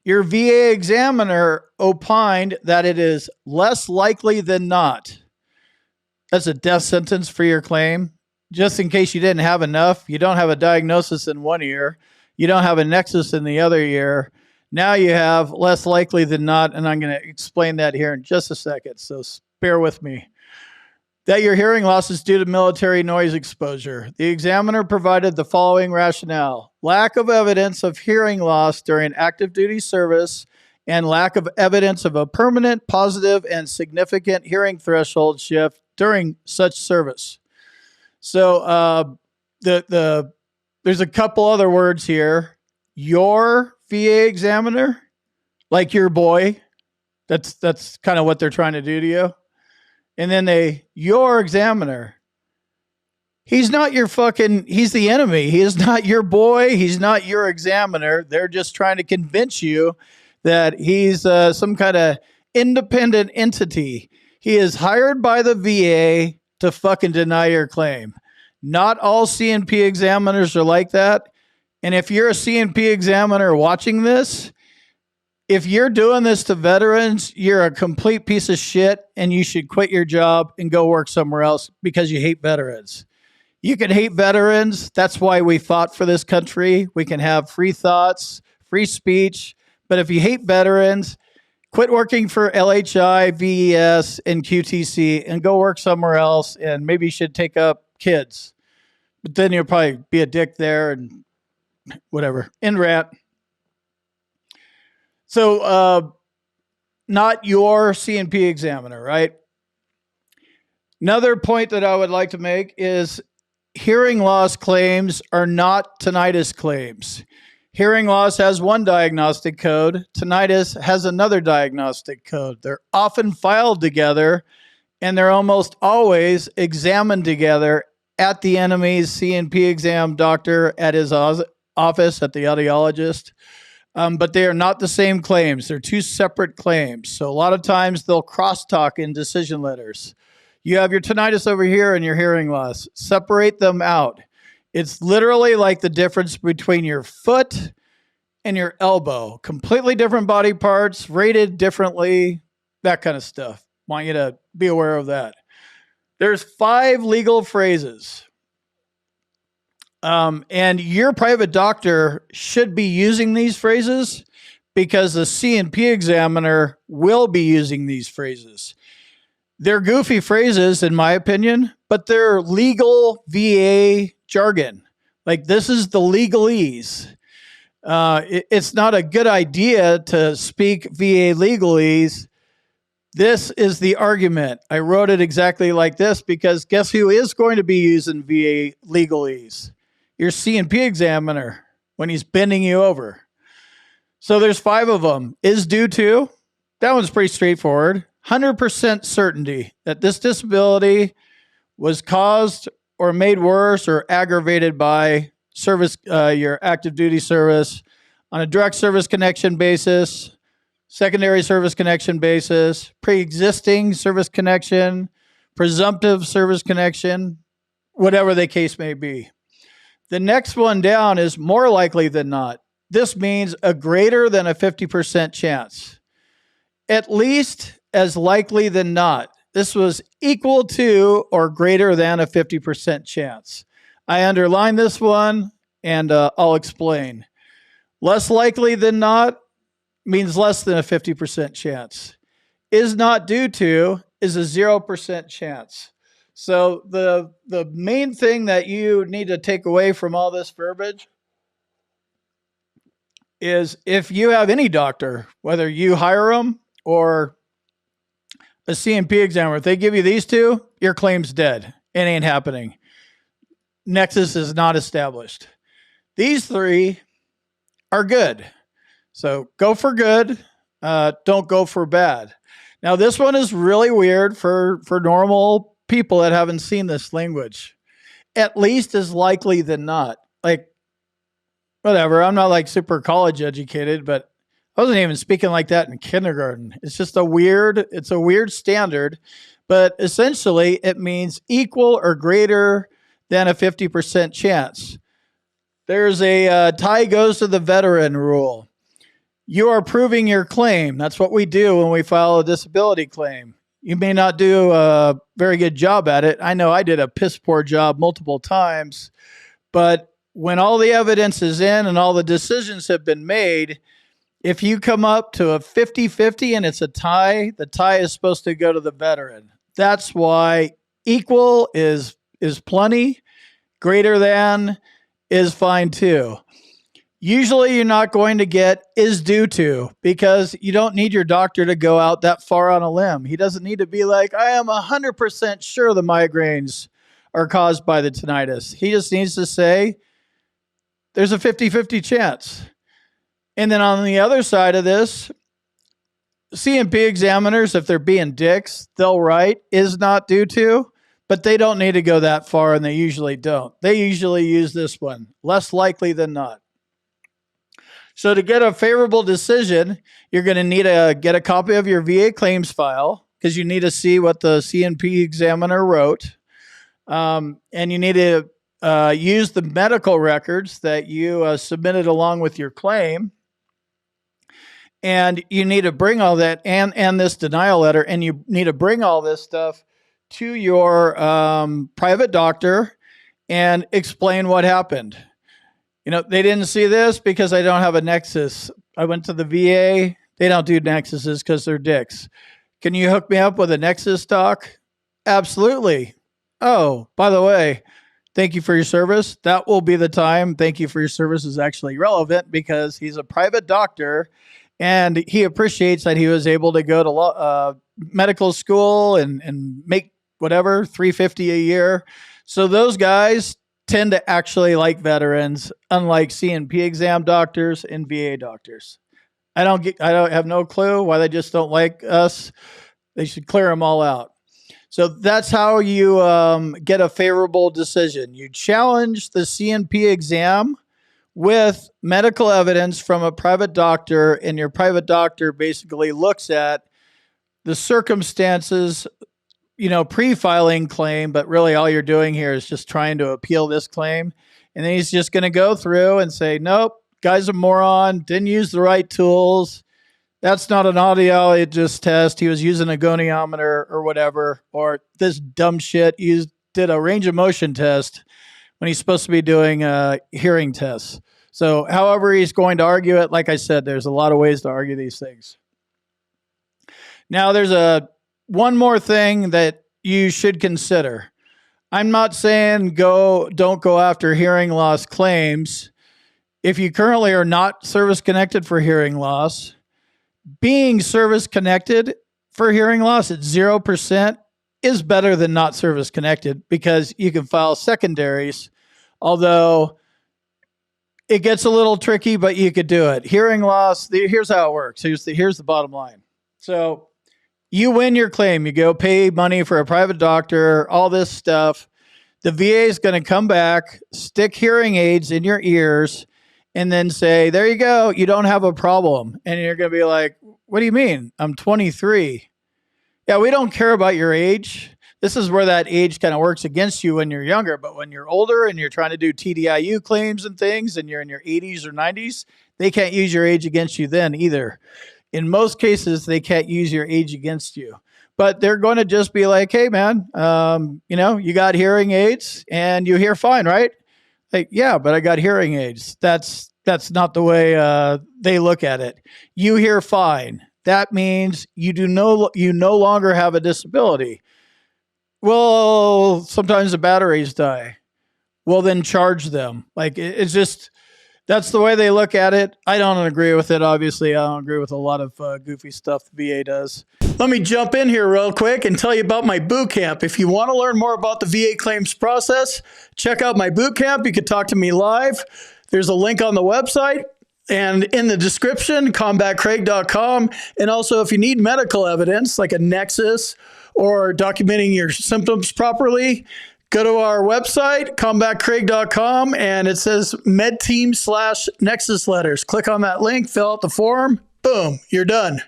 Your VA examiner opined that it is less likely than not. That's a death sentence for your claim. Just in case you didn't have enough, you don't have a diagnosis in one ear, you don't have a nexus in the other ear. Now you have less likely than not, and I'm going to explain that here in just a second, so bear with me. That your hearing loss is due to military noise exposure. The examiner provided the following rationale: lack of evidence of hearing loss during active duty service and lack of evidence of a permanent, positive, and significant hearing threshold shift during such service. So there's a couple other words here. Your VA examiner, like your boy, that's kind of what they're trying to do to you. And then your examiner, he's not your he's the enemy. He is not your boy. He's not your examiner. They're just trying to convince you that he's some kind of independent entity. He is hired by the VA to fucking deny your claim. Not all CNP examiners are like that. And if you're a CNP examiner watching this, if you're doing this to veterans, you're a complete piece of shit and you should quit your job and go work somewhere else because you hate veterans. You can hate veterans. That's why we fought for this country. We can have free thoughts, free speech. But if you hate veterans, quit working for LHI, VES, and QTC and go work somewhere else. And maybe you should take up kids. But then you'll probably be a dick there and whatever. End rant. So, not your CNP examiner, right? Another point that I would like to make is hearing loss claims are not tinnitus claims. Hearing loss has one diagnostic code. Tinnitus has another diagnostic code. They're often filed together, and they're almost always examined together at the enemy's CNP exam doctor at his office, at the audiologist. But they are not the same claims. They're two separate claims. So a lot of times they'll crosstalk in decision letters. You have your tinnitus over here and your hearing loss. Separate them out. It's literally like the difference between your foot and your elbow. Completely different body parts, rated differently, that kind of stuff. Want you to be aware of that. There's 5 legal phrases. And your private doctor should be using these phrases because the CNP examiner will be using these phrases. They're goofy phrases, in my opinion, but they're legal VA jargon. Like, this is the legalese. It's not a good idea to speak VA legalese. This is the argument. I wrote it exactly like this because guess who is going to be using VA legalese? Your CNP examiner when he's bending you over. So there's 5 of them. Is due to, that one's pretty straightforward. 100% certainty that this disability was caused or made worse or aggravated by service, your active duty service on a direct service connection basis, secondary service connection basis, pre-existing service connection, presumptive service connection, whatever the case may be. The next one down is more likely than not. This means a greater than a 50% chance. At least as likely than not. This was equal to or greater than a 50% chance. I underlined this one and I'll explain. Less likely than not means less than a 50% chance. Is not due to is a 0% chance. So the main thing that you need to take away from all this verbiage is if you have any doctor, whether you hire them or a CNP examiner, if they give you these 2, your claim's dead. It ain't happening. Nexus is not established. These 3 are good. So go for good. Don't go for bad. Now, this one is really weird for normal people that haven't seen this language. At least as likely than not. Like, whatever. I'm not like super college educated, but I wasn't even speaking like that in kindergarten. It's just a weird standard, but essentially it means equal or greater than a 50% chance. There's a tie goes to the veteran rule. You are proving your claim. That's what we do when we file a disability claim. You may not do a very good job at it. I know I did a piss poor job multiple times, but when all the evidence is in and all the decisions have been made, if you come up to a 50-50 and it's a tie, the tie is supposed to go to the veteran. That's why equal is plenty, greater than is fine too. Usually you're not going to get is due to, because you don't need your doctor to go out that far on a limb. He doesn't need to be like, I am 100% sure the migraines are caused by the tinnitus. He just needs to say, there's a 50-50 chance. And then on the other side of this, C&P examiners, if they're being dicks, they'll write is not due to, but they don't need to go that far, and they usually don't. They usually use this one, less likely than not. So to get a favorable decision, you're going to need to get a copy of your VA claims file, because you need to see what the C&P examiner wrote. And you need to use the medical records that you submitted along with your claim. And you need to bring all that and this denial letter, and you need to bring all this stuff to your private doctor and explain what happened. You know, they didn't see this because I don't have a nexus. I went to the VA. They don't do nexuses because they're dicks. Can you hook me up with a nexus doc? Absolutely. Oh, by the way, thank you for your service. That will be the time. Thank you for your service is actually relevant because he's a private doctor and he appreciates that he was able to go to medical school and make whatever, $350 a year. So those guys tend to actually like veterans, unlike C&P exam doctors and VA doctors. I don't have no clue why they just don't like us. They should clear them all out. So that's how you get a favorable decision. You challenge the C&P exam with medical evidence from a private doctor, and your private doctor basically looks at the circumstances, you know, pre-filing claim, but really all you're doing here is just trying to appeal this claim. And then he's just going to go through and say, nope, guy's a moron, didn't use the right tools. That's not an audiologist test. He was using a goniometer or whatever, or this dumb shit did a range of motion test when he's supposed to be doing hearing tests. So however he's going to argue it, like I said, there's a lot of ways to argue these things. Now there's one more thing that you should consider. I'm not saying don't go after hearing loss claims. If you currently are not service connected for hearing loss, being service connected for hearing loss at 0% is better than not service connected, because you can file secondaries, although it gets a little tricky, but you could do it. Hearing loss, here's how it works. Here's the bottom line. So you win your claim. You go pay money for a private doctor, all this stuff. The VA is going to come back, stick hearing aids in your ears, and then say, there you go, you don't have a problem. And you're going to be like, what do you mean? I'm 23. Yeah, we don't care about your age. This is where that age kind of works against you when you're younger. But when you're older and you're trying to do TDIU claims and things, and you're in your 80s or 90s, they can't use your age against you then either. In most cases, they can't use your age against you. But they're going to just be like, hey, man, you got hearing aids and you hear fine, right? Like, yeah, but I got hearing aids. That's not the way they look at it. You hear fine. That means you no longer have a disability. Well, sometimes the batteries die. Well, then charge them. Like, it's just, that's the way they look at it. I don't agree with it. Obviously, I don't agree with a lot of goofy stuff the VA does. Let me jump in here real quick and tell you about my boot camp. If you want to learn more about the VA claims process, check out my boot camp. You can talk to me live. There's a link on the website and in the description, combatcraig.com. And also, if you need medical evidence like a nexus or documenting your symptoms properly, go to our website, combatcraig.com, and it says medteam/nexus letters. Click on that link, fill out the form, boom, you're done.